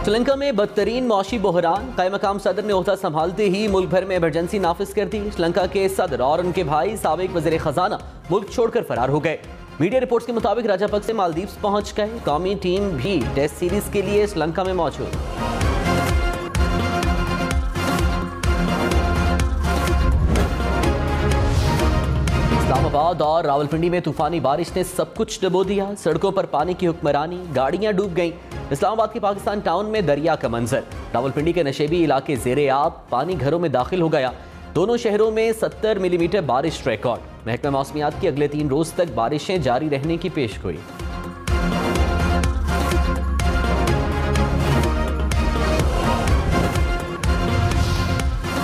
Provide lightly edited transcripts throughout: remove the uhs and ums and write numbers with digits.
श्रीलंका में बदतरीन मौशी बहरान। क़ायम मकाम सदर ने ओहदा संभालते ही मुल्क भर में इमरजेंसी नाफिज कर दी। श्रीलंका के सदर और उनके भाई साबिक वज़ीर खजाना मुल्क छोड़कर फरार हो गए। मीडिया रिपोर्ट्स के मुताबिक राजापक से मालदीव्स पहुंच गए। कौमी टीम भी टेस्ट सीरीज के लिए श्रीलंका में मौजूद। इस्लामाबाद और रावलपिंडी में तूफानी बारिश ने सब कुछ डुबो दिया। सड़कों पर पानी की हुक्मरानी, गाड़ियां डूब गईं। इस्लामाबाद के पाकिस्तान टाउन में दरिया का मंजर। रावलपिंडी के नशेबी इलाके ज़ेरे आब, पानी घरों में दाखिल हो गया। दोनों शहरों में 70 मिलीमीटर बारिश रिकॉर्ड। महकमा मौसमियात की अगले 3 रोज तक बारिशें जारी रहने की पेशगोई।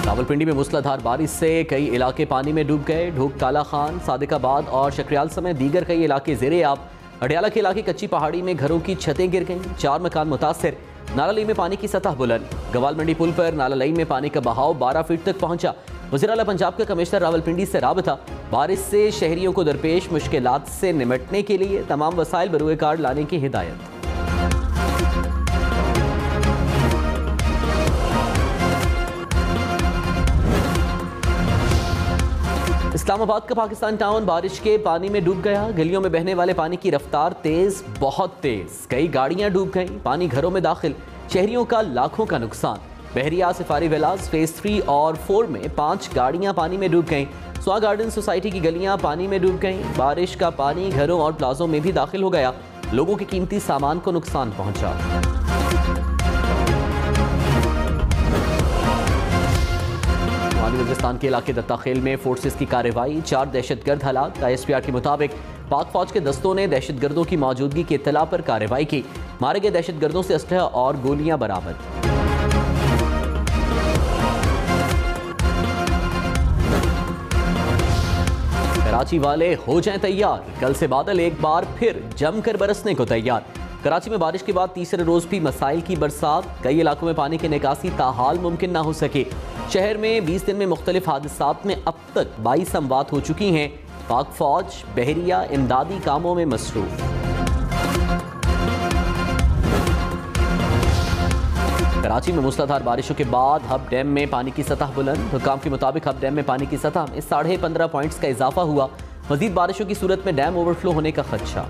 रावलपिंडी में मूसलाधार बारिश से कई इलाके पानी में डूब गए। ढूक, काला खान, सादिकाबाद और शक्रियाल समेत दीगर कई इलाके ज़ेरे आब। अडियाला के इलाके कच्ची पहाड़ी में घरों की छतें गिर गईं। 4 मकान मुतासिर। नालालई में पानी की सतह बुलंद। गवाल मंडी पुल पर नालालई में पानी का बहाव 12 फीट तक पहुंचा। वज़ीर आला पंजाब का कमिश्नर रावलपिंडी से राबता। बारिश से शहरियों को दरपेश मुश्किलात से निमटने के लिए तमाम वसाइल बरूए कार्ड लाने की हिदायत। इस्लामाबाद का पाकिस्तान टाउन बारिश के पानी में डूब गया। गलियों में बहने वाले पानी की रफ्तार तेज, बहुत तेज। कई गाड़ियां डूब गईं। पानी घरों में दाखिल। शहरियों का लाखों का नुकसान। बहरिया सिफारी विलास फेज 3 और 4 में 5 गाड़ियां पानी में डूब गईं। स्वा गार्डन सोसाइटी की गलियां पानी में डूब गईं। बारिश का पानी घरों और प्लाजों में भी दाखिल हो गया। लोगों के कीमती सामान को नुकसान पहुंचा। वज़ीरिस्तान के इलाके दत्ताखेल में फोर्सेस की कार्रवाई। 4 दहशतगर्द हलाक। ISPR के मुताबिक पाक फौज के दस्तों ने दहशतगर्दों की मौजूदगी की इत्तला पर कार्रवाई की। मारे गए दहशतगर्दों से असलहा और गोलियां बरामद। कराची वाले हो जाएं तैयार। कल से बादल एक बार फिर जमकर बरसने को तैयार। कराची में बारिश के बाद तीसरे रोज भी मसाइल की बरसात। कई इलाकों में पानी की निकासी ताहाल मुमकिन ना हो सके। शहर में 20 दिन में मुख्तलिफ हादसात में अब तक 22 अमवात हो चुकी हैं। पाक फौज बहरिया इमदादी कामों में मसरूफ। कराची में मूसलाधार बारिशों के बाद हब डैम में पानी की सतह बुलंद। हुकाम के मुताबिक हब डैम में पानी की सतह में 15.5 पॉइंट्स का इजाफा हुआ। मजीद बारिशों की सूरत में डैम ओवरफ्लो होने का खदशा।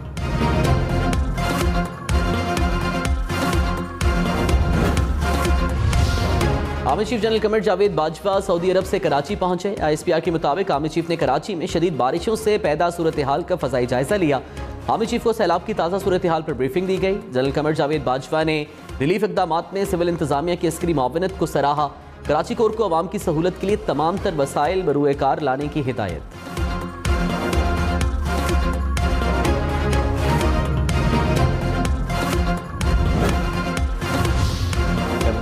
Army chief general Qamar Javed Bajwa Saudi अरब से कराची पहुंचे। ISPR के मुताबिक आर्मी चीफ ने कराची में शदीद बारिशों से पैदा सूरत हाल का फजाई जायजा लिया। आर्मी चीफ को सैलाब की ताज़ा सूरत हाल पर ब्रीफिंग दी गई। जनरल कमर जावेद बाजवा ने रिलीफ इक़दामात में सिविल इंतजामिया की अस्करी मुआवनत को सराहा। कराची कोर को अवाम की सहूलत के लिए तमाम तर वसाइल बरूए कार लाने की हिदायत।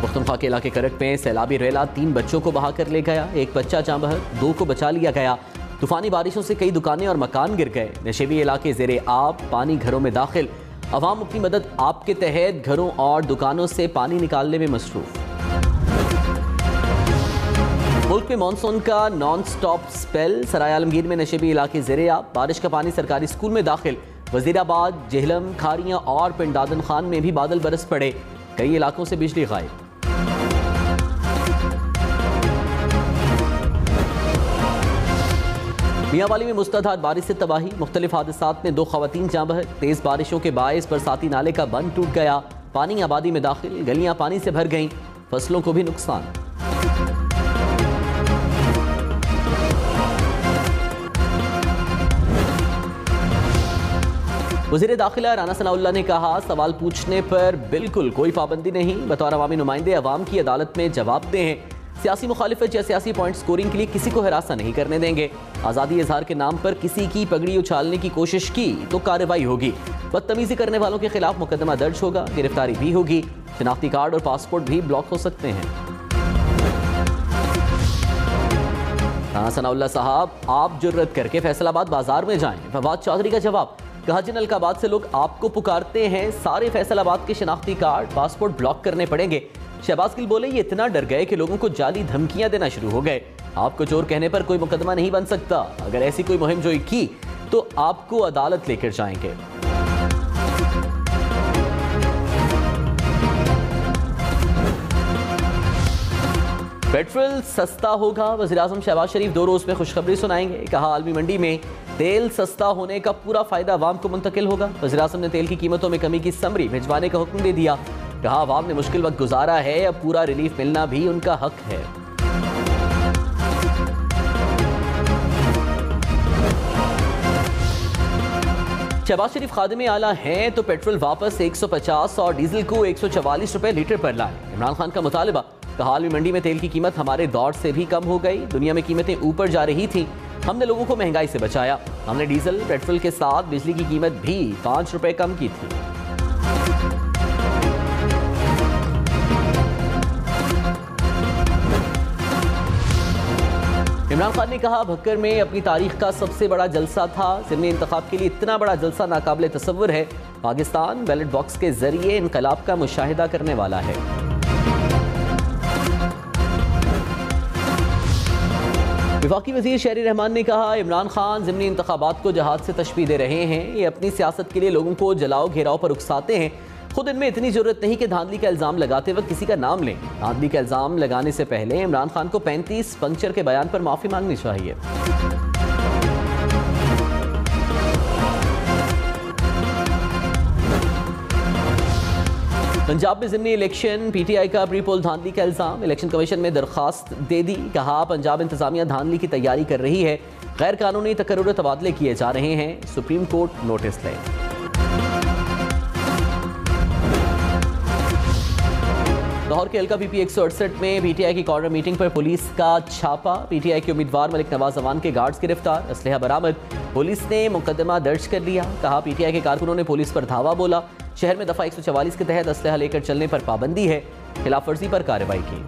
पख्तूनख्वा के इलाके करक में सैलाबी रेला 3 बच्चों को बहा कर ले गया। एक बच्चा जाँ बहक, 2 को बचा लिया गया। तूफानी बारिशों से कई दुकानें और मकान गिर गए। नशेबी इलाके ज़ेरे आब, पानी घरों में दाखिल। अवाम अपनी मदद आपके तहत घरों और दुकानों से पानी निकालने में मसरूफ। मुल्क में मानसून का नॉन स्टॉप स्पेल। सराय आलमगीर में नशेबी इलाके ज़ेरे आब। बारिश का पानी सरकारी स्कूल में दाखिल। वजीराबाद, जेहलम, खारियां और पिंडादन खान में भी बादल बरस पड़े। कई इलाकों से बिजली गायब। मियांवाली में मुसलाधार बारिश से तबाही। मुख्तलिफ हादसात में 2 खवातीन जाँ बहक। तेज बारिशों के बायस बरसाती नाले का बंद टूट गया। पानी आबादी में दाखिल। गलियां पानी से भर गईं। फसलों को भी नुकसान। वज़ीर दाखिला राना सनाउल्लाह ने कहा, सवाल पूछने पर बिल्कुल कोई पाबंदी नहीं। बतौर अवामी नुमाइंदे अवाम की अदालत में जवाब दे हैं। सियासी मुखालिफत या सियासी पॉइंट स्कोरिंग के लिए किसी को हिरासा नहीं करने देंगे। आज़ादी इजहार के नाम पर किसी की पगड़ी उछालने की कोशिश की तो कार्रवाई होगी। बदतमीजी करने वालों के खिलाफ मुकदमा दर्ज होगा। गिरफ्तारी भी होगी। शनाख्ती कार्ड और पासपोर्ट भी ब्लॉक हो सकते हैं। राना सनाउल्लाह साहब, आप जुर्रत करके फैसलाबाद बाजार में जाएं। फवाद चौधरी का जवाब। कहा, जिन अलकाबाद से लोग आपको पुकारते हैं सारे फैसलाबाद के शनाख्ती कार्ड, पासपोर्ट ब्लॉक करने पड़ेंगे। शहबाज गिल बोले, ये इतना डर गए कि लोगों को जाली धमकियां देना शुरू हो गए। आपको चोर कहने पर कोई मुकदमा नहीं बन सकता। अगर ऐसी कोई मुहिम जोई की तो आपको अदालत लेकर जाएंगे। पेट्रोल सस्ता होगा, वज़ीर-ए-आज़म शहबाज शरीफ 2 रोज़ में खुशखबरी सुनाएंगे। कहा आलमी मंडी में तेल सस्ता होने का पूरा फायदा आवाम को मुंतकिल होगा। वज़ीर-ए-आज़म ने तेल की कीमतों में कमी की समरी भिजवाने का हुक्म दे दिया। कहा आवाम ने मुश्किल वक्त गुजारा है, अब पूरा रिलीफ मिलना भी उनका हक है। शहबाज शरीफ खादिम आला हैं तो पेट्रोल वापस 150 और डीजल को 144 रुपए लीटर पर लाएं। इमरान खान का मुतालिबा। कहा आलमी मंडी में तेल की कीमत हमारे दौर से भी कम हो गई। दुनिया में कीमतें ऊपर जा रही थी, हमने लोगों को महंगाई से बचाया। हमने डीजल पेट्रोल के साथ बिजली की कीमत भी 5 रुपए कम की थी। इमरान खान ने कहा भक्कर में अपनी तारीख का सबसे बड़ा जलसा था। ज़िमनी इंतखाब के लिए इतना बड़ा जलसा नाकाबिले तसव्वुर है। पाकिस्तान बैलेट बॉक्स के जरिए इनकलाब का मुशाहिदा करने वाला है। वफाकी वज़ीर शहरी रहमान ने कहा इमरान खान ज़िमनी इंतखाबात को जहाज से तशबीह दे रहे हैं। ये अपनी सियासत के लिए लोगों को जलाओ घेराव पर उकसाते हैं। खुद इनमें इतनी जरूरत नहीं कि धांधली का इल्ज़ाम लगाते वक्त किसी का नाम लें। धांधली का इल्ज़ाम लगाने से पहले इमरान खान को 35 पंक्चर के बयान पर माफ़ी मांगनी चाहिए। पंजाब में ज़िमनी इलेक्शन, पीटीआई का प्री पोल धांधली का इल्ज़ाम। इलेक्शन कमीशन में दरखास्त दे दी। कहा पंजाब इंतजामिया धांधली की तैयारी कर रही है। गैर कानूनी तकर्रुर तबादले किए जा रहे हैं। सुप्रीम कोर्ट नोटिस ले। लाहौर के हल्का पीपी 168 में पीटीआई की कॉर्नर मीटिंग पर पुलिस का छापा। पीटीआई के उम्मीदवार मलिक नवाज अवान के गार्ड्स गिरफ्तार। असलहा बरामद। पुलिस ने मुकदमा दर्ज कर लिया। कहा पीटीआई के कारकुनों ने पुलिस पर धावा बोला। शहर में दफा 144 के तहत असलहा लेकर चलने पर पाबंदी है। खिलाफ वर्जी पर कार्रवाई की।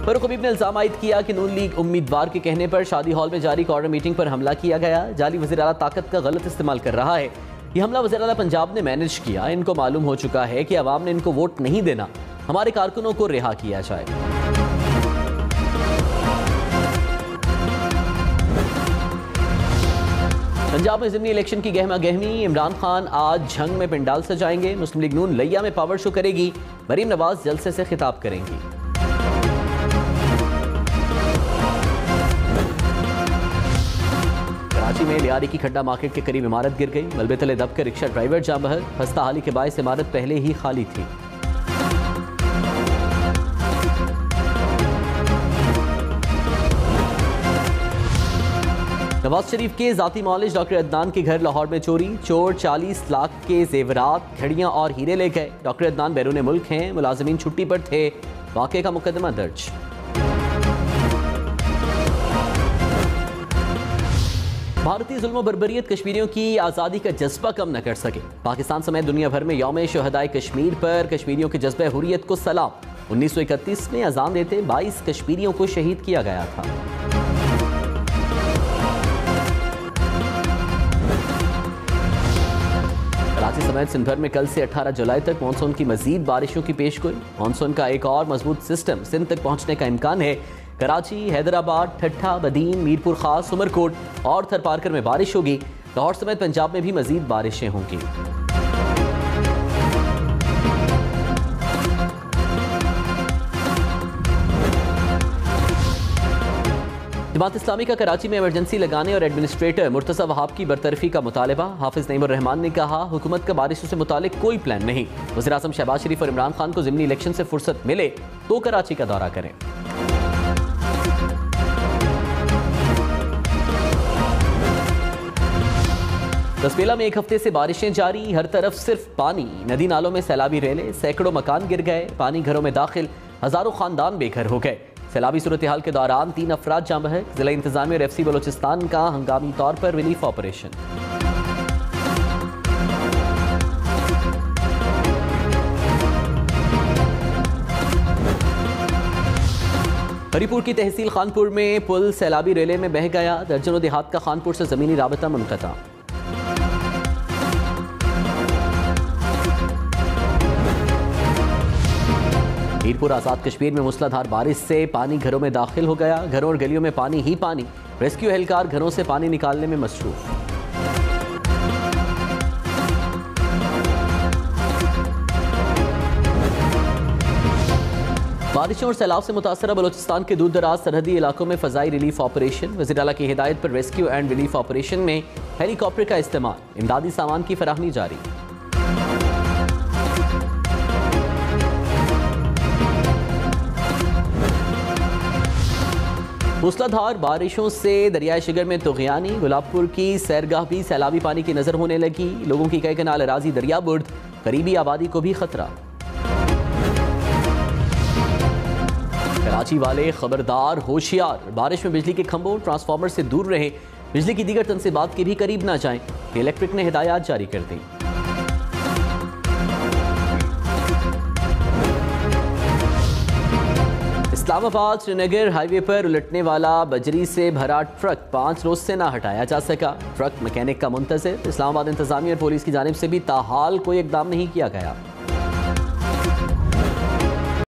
फारूक हबीब ने इल्जाम आयद किया कि नून लीग उम्मीदवार के कहने पर शादी हॉल में जारी कॉर्नर मीटिंग पर हमला किया गया। जाली वज़ीर आला ताकत का गलत इस्तेमाल कर रहा है। यह हमला वज़ीर आला पंजाब ने मैनेज किया। इनको मालूम हो चुका है कि अवाम ने इनको वोट नहीं देना। हमारे कारकुनों को रिहा किया जाए। पंजाब में ज़िमनी इलेक्शन की गहमा गहमी। इमरान खान आज झंग में पंडाल सजाएंगे। मुस्लिम लीग नून लिया में पावर शो करेगी। मरीम नवाज जलसे से खिताब करेंगी। कराची में लियारी की खड्डा मार्केट के करीब इमारत गिर गई। मलबे तले दबकर रिक्शा ड्राइवर जाम बहक। खस्ता हाली के बायस इमारत पहले ही खाली थी। नवाज शरीफ के जाती मौलिज डॉक्टर अदनान के घर लाहौर में चोरी। चोर 40 लाख के जेवरात, घड़ियां और हीरे ले गए। डॉक्टर अदनान बैरून मुल्क हैं। मुलाजिमीन छुट्टी पर थे। वाक़े का मुकदमा दर्ज। भारतीय जुल्म बर्बरियत कश्मीरियों की आज़ादी का जज्बा कम न कर सके। पाकिस्तान समेत दुनिया भर में यौम शुहदाए कश्मीर पर कश्मीरियों के जज्बे हुर्रियत को सलाम। 1931 में अजान देते 22 कश्मीरियों को शहीद किया गया था। कराची समेत सिंध भर में कल से 18 जुलाई तक मानसून की मजीद बारिशों की पेशगोई। मानसून का एक और मजबूत सिस्टम सिंध तक पहुंचने का इम्कान है। कराची, हैदराबाद, ठट्ठा, बदीन, मीरपुर खास, उमरकोट और थरपारकर में बारिश होगी। लाहौर समेत पंजाब में भी मजीद बारिशें होंगी। जमात इस्लामी का कराची में इमरजेंसी लगाने और एडमिनिस्ट्रेटर मुर्तज़ा वहाब की बरतरफी का मुतालबा। हाफिज नईमुर रहमान ने कहा हुकूमत का बारिशों से मुतालिक कोई प्लान नहीं। वज़ीर-ए-आज़म शहबाज शरीफ और इमरान खान को ज़िमनी इलेक्शन से फुर्सत मिले तो कराची का दौरा करें। दसबेला में एक हफ्ते से बारिशें जारी। हर तरफ सिर्फ पानी। नदी नालों में सैलाबी रेले। सैकड़ों मकान गिर गए। पानी घरों में दाखिल। हजारों खानदान बेघर हो गए। सैलाबी सूरत हाल के दौरान 3 अफराद जाँ बहक। जिला इंतजामिया और FC बलोचिस्तान का हंगामी तौर पर रिलीफ ऑपरेशन। हरीपुर की तहसील खानपुर में पुल सैलाबी रेले में बह गया। दर्जनों देहात का खानपुर से जमीनी राबता मुनक़ता। मीरपुर आजाद कश्मीर में मूसलाधार बारिश से पानी घरों में दाखिल हो गया। घरों और गलियों में पानी ही पानी। रेस्क्यू एहलकार घरों से पानी निकालने में मसरूफ। बारिशों और सैलाब से मुतासर बलोचिस्तान के दूर दराज सरहदी इलाकों में फ़ज़ाई रिलीफ ऑपरेशन। वज़ीर आला की हिदायत पर रेस्क्यू एंड रिलीफ ऑपरेशन में हेलीकॉप्टर का इस्तेमाल। इमदादी सामान की फराहमी जारी। मूसलाधार बारिशों से दरियाए शिगर में तुग़यानी। गुलाबपुर की सैरगाह भी सैलाबी पानी की नजर होने लगी। लोगों की कई कनाल अराजी दरिया बुर्द, करीबी आबादी को भी खतरा। कराची वाले खबरदार, होशियार। बारिश में बिजली के खंभों ट्रांसफार्मर से दूर रहें। बिजली की दीगर तनसीबात के भी करीब ना जाएं। इलेक्ट्रिक ने हिदायत जारी कर दी। इस्लामाबाद श्रीनगर हाईवे पर उलटने वाला बजरी से भरा ट्रक 5 रोज से ना हटाया जा सका। ट्रक मैकेनिक का मुंतज़िर। इस्लामाबाद इंतजामिया और पुलिस की जानिब से भी ताहाल कोई इकदाम नहीं किया गया।